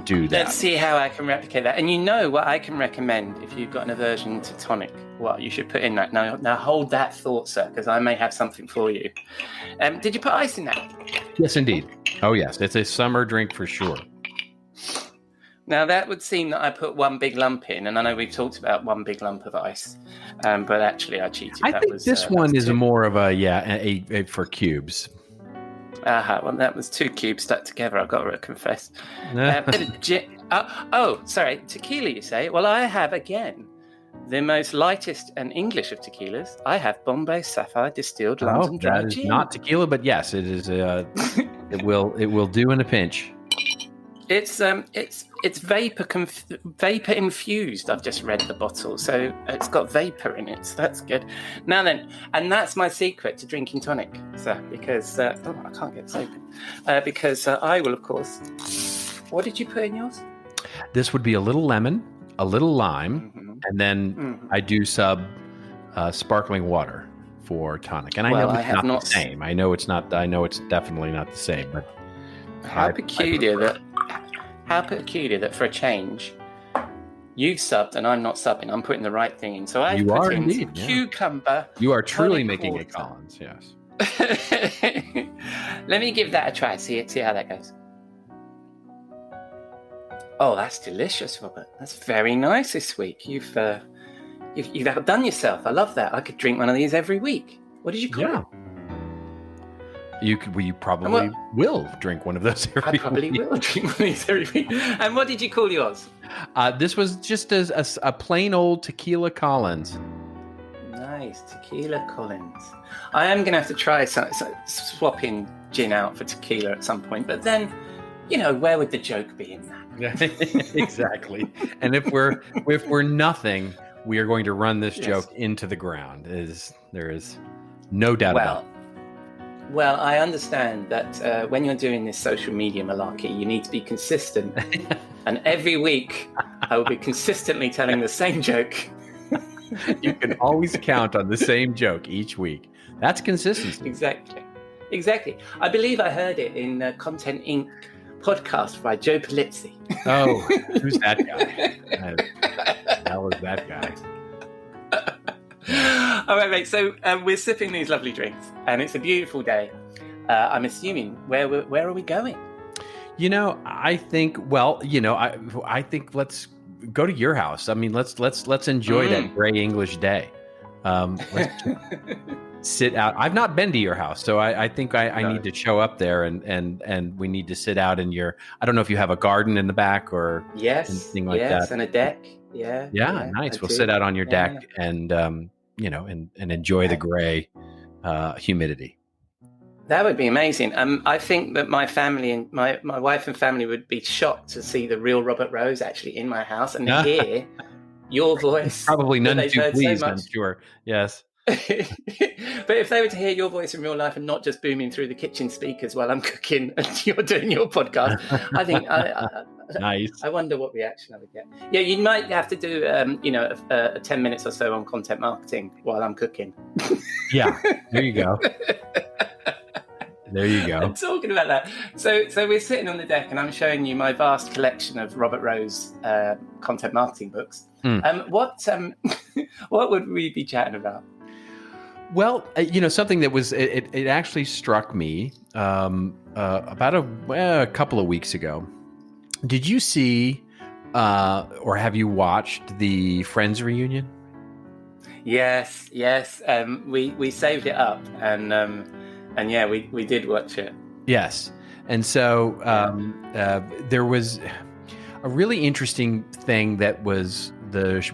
do that. Let's see how I can replicate that. And you know what I can recommend if you've got an aversion to tonic. What you should put in that. Now hold that thought, sir, because I may have something for you. Did you put ice in that? Yes, indeed. Oh yes, it's a summer drink for sure. Now, that would seem that I put one big lump in, and I know we've talked about one big lump of ice, but actually I cheated. I think this one is more of a for cubes. Well, that was 2 cubes stuck together, I've got to confess. Sorry, tequila, you say? Well, I have, again, the most lightest and English of tequilas. I have Bombay Sapphire Distilled London Dry Gin. That is not tequila, but yes, it is. It will do in a pinch. It's vapor infused. I've just read the bottle, so it's got vapor in it. So that's good. Now then, and that's my secret to drinking tonic, sir. Because I can't get this open. Because I will, of course. What did you put in yours? This would be a little lemon, a little lime, And then I do sub sparkling water for tonic. And I know it's not the same. I know it's definitely not the same. But how peculiar that for a change, you've subbed and I'm not subbing. I'm putting the right thing in. So I put in indeed, cucumber. You are truly making it, Collins. Yes. Let me give that a try. See how that goes. Oh, that's delicious, Robert. That's very nice this week. You've outdone yourself. I love that. I could drink one of these every week. What did you call it? You probably will drink one of those every week. I probably will drink one of these every week. And what did you call yours? This was just a plain old Tequila Collins. Nice. Tequila Collins. I am going to have to try swapping gin out for tequila at some point. But then, where would the joke be in that? Exactly. And if we're nothing, we are going to run this joke into the ground. There is no doubt about it. Well, I understand that when you're doing this social media malarkey, you need to be consistent. And every week, I will be consistently telling the same joke. You can always count on the same joke each week. That's consistency. Exactly. I believe I heard it in Content Inc. podcast by Joe Polizzi. Oh, who's that guy? That was that guy. All right, mate. So we're sipping these lovely drinks, and it's a beautiful day. I'm assuming where are we going? I think. Well, I think let's go to your house. I mean, let's enjoy that gray English day. Let's sit out. I've not been to your house, so I think I need to show up there, and we need to sit out in your. I don't know if you have a garden in the back or anything like that. Yes, and a deck. Yeah, nice. We'll sit out on your deck and enjoy the gray humidity. That would be amazing. I think that my family and my wife and family would be shocked to see the real Robert Rose actually in my house and hear your voice. Probably none too pleased, I'm sure. Yes. But if they were to hear your voice in real life and not just booming through the kitchen speakers while I'm cooking and you're doing your podcast, I think nice. I wonder what reaction I would get. Yeah, you might have to do 10 minutes or so on content marketing while I'm cooking. Yeah, there you go. There you go. I'm talking about that. So we're sitting on the deck and I'm showing you my vast collection of Robert Rose content marketing books. What would we be chatting about? Well, something that was it actually struck me about a couple of weeks ago. Did you see or have you watched the Friends reunion? Yes. We saved it up and yeah, we did watch it. Yes, and so there was a really interesting thing that was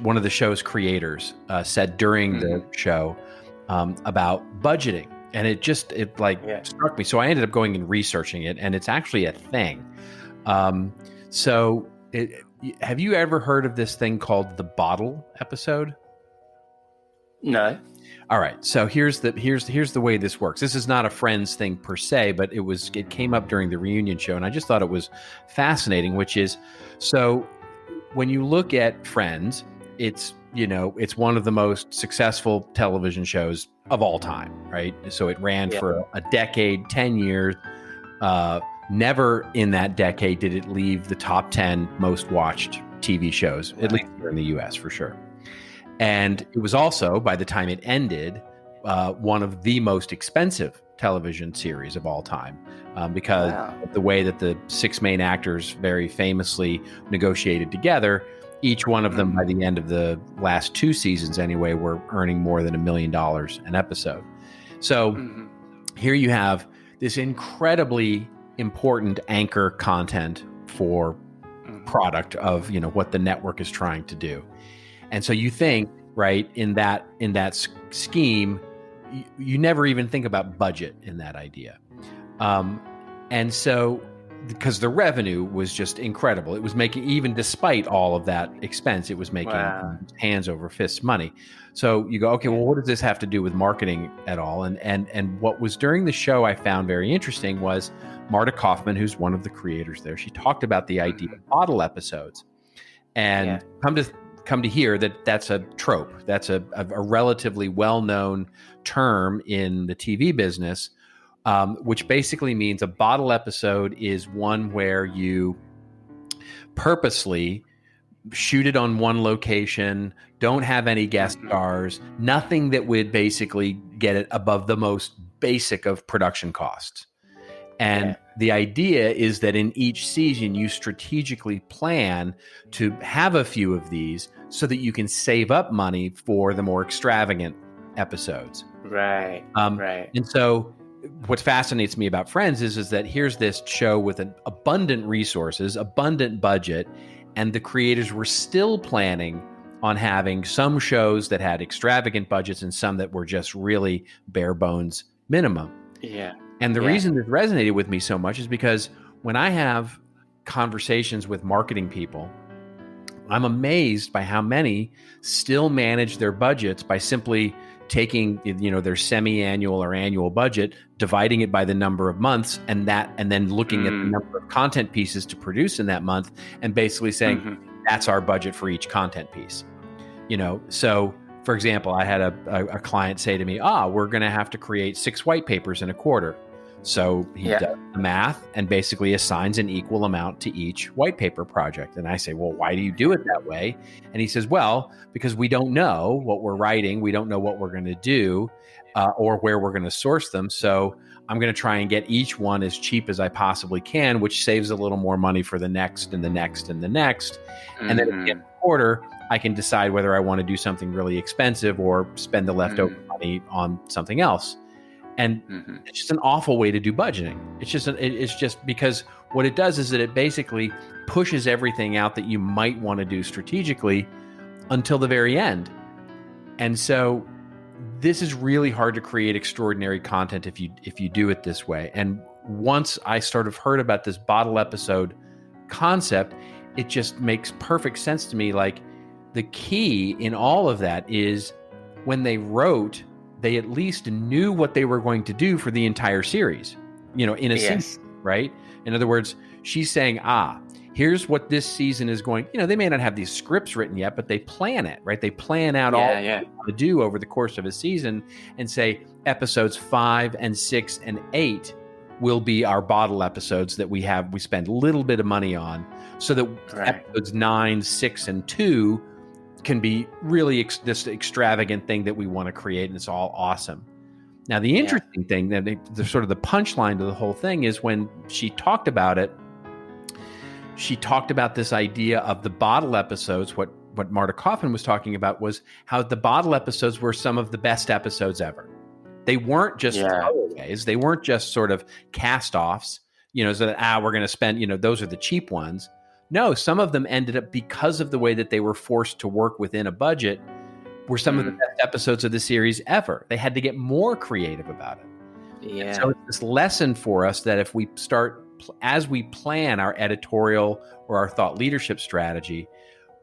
one of the show's creators said during the show about budgeting, and it struck me. So I ended up going and researching it, and it's actually a thing. Have you ever heard of this thing called the bottle episode? No. All right. So here's the way this works. This is not a Friends thing per se, but it came up during the reunion show, and I just thought it was fascinating. Which is, so when you look at Friends, it's one of the most successful television shows of all time, right? So it ran for a decade, 10 years. Never in that decade did it leave the top 10 most watched TV shows, at least here in the US for sure. And it was also, by the time it ended, one of the most expensive television series of all time because of the way that the six main actors very famously negotiated together. Each one of them, by the end of the last two seasons anyway, were earning more than $1 million an episode. So here you have this incredibly important anchor content for product of what the network is trying to do. And so you think, right, in that scheme, you never even think about budget in that idea. And so, because the revenue was just incredible, it was making, even despite all of that expense, it was making hands over fists money. So you go, okay, well, what does this have to do with marketing at all? And what was during the show I found very interesting was Marta Kaufman, who's one of the creators there. She talked about the idea of bottle episodes. And come to come to hear that that's a trope. That's a relatively well-known term in the TV business, which basically means a bottle episode is one where you purposely shoot it on one location, don't have any guest stars, nothing that would basically get it above the most basic of production costs. And the idea is that in each season, you strategically plan to have a few of these so that you can save up money for the more extravagant episodes. Right. And so what fascinates me about Friends is that here's this show with an abundant resources, abundant budget, and the creators were still planning on having some shows that had extravagant budgets and some that were just really bare bones minimum. Yeah. And the reason this resonated with me so much is because when I have conversations with marketing people, I'm amazed by how many still manage their budgets by simply taking, their semi-annual or annual budget, dividing it by the number of months, and then looking at the number of content pieces to produce in that month, and basically saying that's our budget for each content piece. So for example, I had a client say to me, we're going to have to create 6 white papers in a quarter. So he does the math and basically assigns an equal amount to each white paper project. And I say, well, why do you do it that way? And he says, well, because we don't know what we're writing. We don't know what we're going to do or where we're going to source them. So I'm going to try and get each one as cheap as I possibly can, which saves a little more money for the next and the next and the next. And then at the end of the quarter, I can decide whether I want to do something really expensive or spend the leftover money on something else. And it's just an awful way to do budgeting. It's just because what it does is that it basically pushes everything out that you might want to do strategically until the very end. And so this is really hard to create extraordinary content if you do it this way. And once I sort of heard about this bottle episode concept, it just makes perfect sense to me. Like, the key in all of that is when they wrote, they at least knew what they were going to do for the entire series, in a season, right? In other words, she's saying, here's what this season is going, they may not have these scripts written yet, but they plan it, right? They plan out all they want to do over the course of a season and say episodes 5 and 6 and 8 will be our bottle episodes that we spend a little bit of money on, so that episodes 9, 6, and 2 can be really this extravagant thing that we want to create, and it's all awesome. Now, the interesting thing, the sort of the punchline to the whole thing is when she talked about it, she talked about this idea of the bottle episodes. What Marta Kauffman was talking about was how the bottle episodes were some of the best episodes ever. They weren't just throwaways. They weren't just sort of cast-offs, so that, we're going to spend, those are the cheap ones. No, some of them ended up, because of the way that they were forced to work within a budget, were some of the best episodes of the series ever. They had to get more creative about it. Yeah. And so it's this lesson for us that if we start, as we plan our editorial or our thought leadership strategy,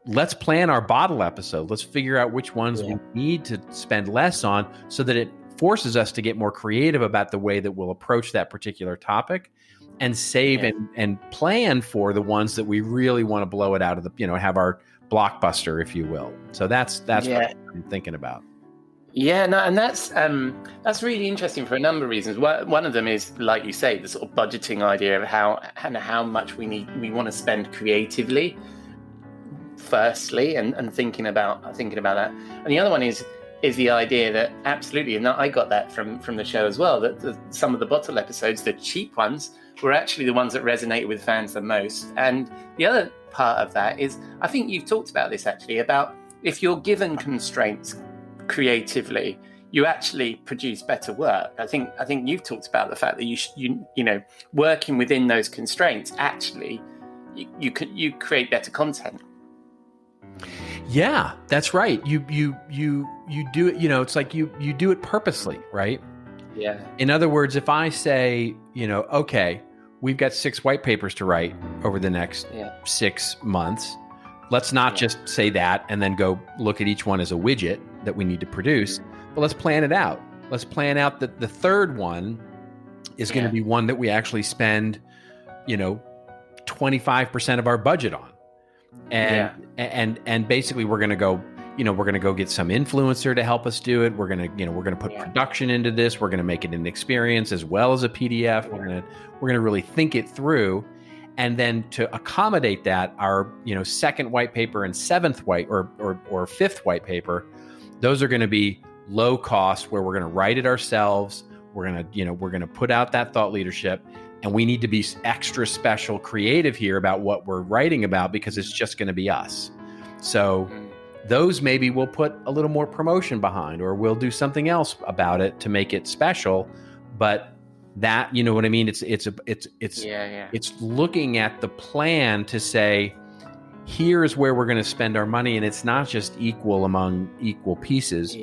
let's plan our bottle episode. Let's figure out which ones we need to spend less on, so that it forces us to get more creative about the way that we'll approach that particular topic, and save and plan for the ones that we really want to blow it out of the, have our blockbuster, if you will. So that's what I'm thinking about. Yeah, no, and that's really interesting for a number of reasons. One of them is, like you say, the sort of budgeting idea of how much we want to spend creatively, firstly, and thinking about that. And the other one is the idea that absolutely, and I got that from the show as well, that some of the bottle episodes, the cheap ones, were actually the ones that resonated with fans the most. And the other part of that is, I think you've talked about this actually, about if you're given constraints creatively, you actually produce better work. I think you've talked about the fact that you working within those constraints, actually you create better content. Yeah, that's right. You do it, it's like you do it purposely, right? Yeah. In other words, if I say, okay, we've got 6 white papers to write over the next 6 months. Let's not just say that and then go look at each one as a widget that we need to produce, but let's plan it out. Let's plan out that the third one is going to be one that we actually spend, 25% of our budget on. and basically we're going to go, we're going to go get some influencer to help us do it. We're going to put production into this. We're going to make it an experience as well as a PDF. We're going to really think it through. And then to accommodate that, our, second white paper and seventh white or fifth white paper, those are going to be low cost, where we're going to write it ourselves. We're going to put out that thought leadership, and we need to be extra special creative here about what we're writing about, because it's just going to be us. So those maybe we'll put a little more promotion behind, or we'll do something else about it to make it special. But that, you know what I mean? It's looking at the plan to say, here's where we're going to spend our money, and it's not just equal among equal pieces.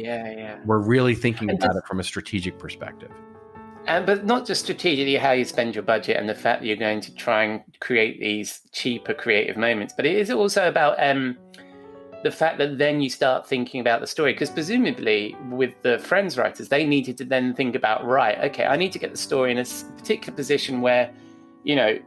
We're really thinking about it from a strategic perspective. But not just strategically how you spend your budget and the fact that you're going to try and create these cheaper creative moments, but it is also about the fact that then you start thinking about the story, because presumably with the Friends writers, they needed to then think about, right, okay, I need to get the story in a particular position where,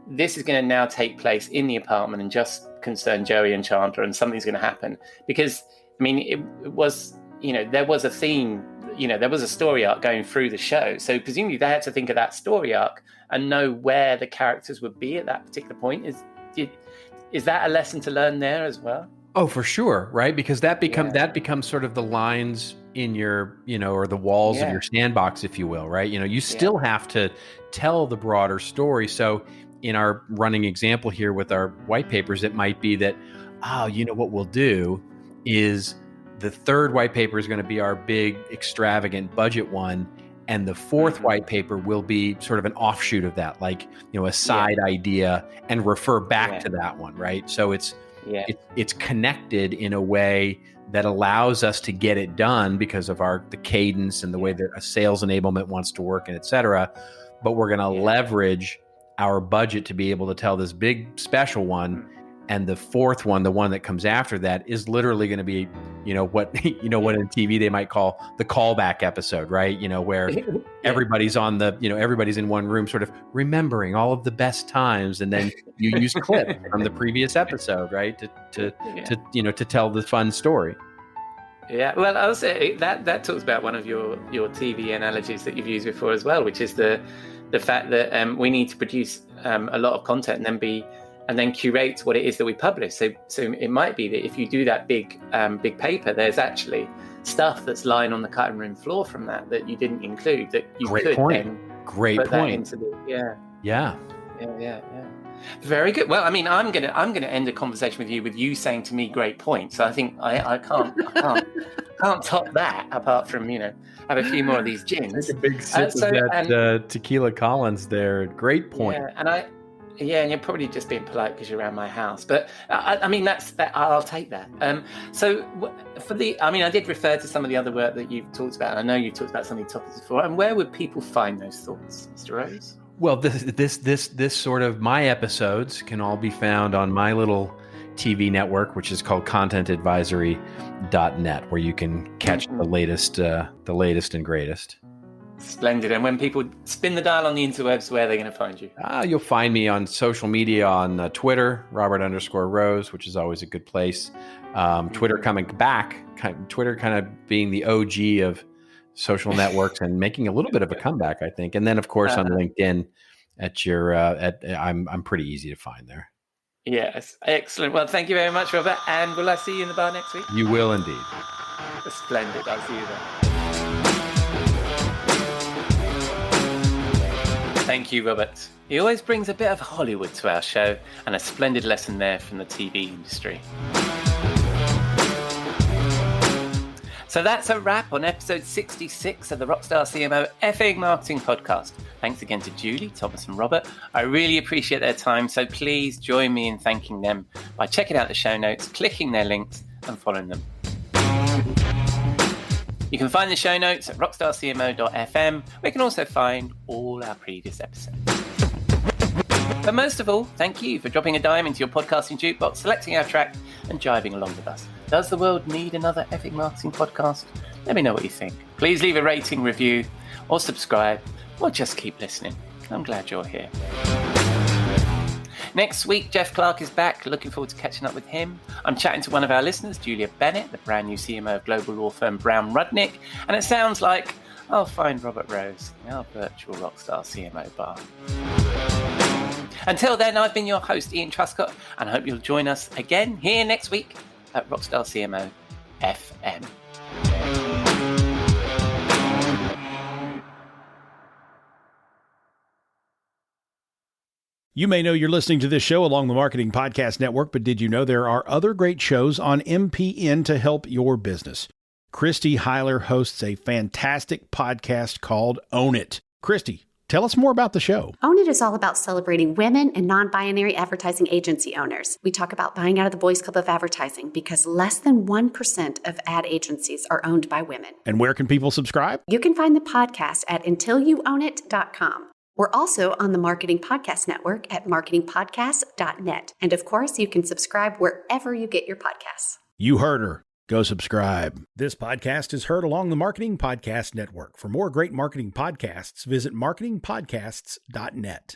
this is going to now take place in the apartment and just concern Joey and Chandler, and something's going to happen. Because, it was, there was a theme, there was a story arc going through the show. So presumably they had to think of that story arc and know where the characters would be at that particular point. Is that a lesson to learn there as well? Oh, for sure, right? Because that becomes sort of the lines in your, or the walls of your sandbox, if you will, right? You still have to tell the broader story. So in our running example here with our white papers, it might be that, what we'll do is the third white paper is going to be our big extravagant budget one, and the fourth white paper will be sort of an offshoot of that, like, a side idea, and refer back to that one, right? So it's connected in a way that allows us to get it done because of the cadence and the way that a sales enablement wants to work, and et cetera. But we're going to leverage our budget to be able to tell this big special one. And the fourth one, the one that comes after that, is literally going to be, what in TV they might call the callback episode, right? Where everybody's on everybody's in one room, sort of remembering all of the best times, and then you use clips from the previous episode, right, to tell the fun story. Yeah, well, I'll say that talks about one of your TV analogies that you've used before as well, which is the fact that we need to produce a lot of content and then curate what it is that we publish. So it might be that if you do that big paper, there's actually stuff that's lying on the cutting room floor from that you didn't include, that you Great could point. then Great put point. that into the Yeah. Very good. Well, I'm gonna end the conversation with you saying to me, "Great point." So I think I can't top that. Apart from have a few more of these gins. Take a big sip of that tequila Collins there. Great point. Yeah, and you're probably just being polite because you're around my house. But that's that. I'll take that. So I did refer to some of the other work that you've talked about, and I know you've talked about some of these topics before. And where would people find those thoughts, Mr. Rose? Well, this sort of my episodes can all be found on my little TV network, which is called contentadvisory.net, where you can catch the latest and greatest. Splendid. And when people spin the dial on the interwebs, where are they going to find you? You'll find me on social media on Twitter, Robert_Rose, which is always a good place. Twitter coming back, Twitter kind of being the OG of social networks and making a little bit of a comeback, I think. And then, of course, on LinkedIn I'm pretty easy to find there. Yes. Excellent. Well, thank you very much, Robert. And will I see you in the bar next week? You will indeed. Splendid. I'll see you then. Thank you, Robert. He always brings a bit of Hollywood to our show, and a splendid lesson there from the TV industry. So that's a wrap on episode 66 of the Rockstar CMO FA Marketing Podcast. Thanks again to Julie, Thomas and Robert. I really appreciate their time, so please join me in thanking them by checking out the show notes, clicking their links and following them. You can find the show notes at rockstarcmo.fm, where you can also find all our previous episodes. But most of all, thank you for dropping a dime into your podcasting jukebox, selecting our track and jiving along with us. Does the world need another Epic Marketing Podcast? Let me know what you think. Please leave a rating, review, or subscribe, or just keep listening. I'm glad you're here. Next week, Jeff Clark is back. Looking forward to catching up with him. I'm chatting to one of our listeners, Julia Bennett, the brand new CMO of global law firm Brown Rudnick. And it sounds like I'll find Robert Rose in our virtual Rockstar CMO bar. Until then, I've been your host, Ian Truscott, and I hope you'll join us again here next week at Rockstar CMO FM. You may know you're listening to this show along the Marketing Podcast Network, but did you know there are other great shows on MPN to help your business? Christy Heiler hosts a fantastic podcast called Own It. Christy, tell us more about the show. Own It is all about celebrating women and non-binary advertising agency owners. We talk about buying out of the boys' club of advertising because less than 1% of ad agencies are owned by women. And where can people subscribe? You can find the podcast at untilyouownit.com. We're also on the Marketing Podcast Network at marketingpodcast.net. And of course, you can subscribe wherever you get your podcasts. You heard her. Go subscribe. This podcast is heard along the Marketing Podcast Network. For more great marketing podcasts, visit marketingpodcasts.net.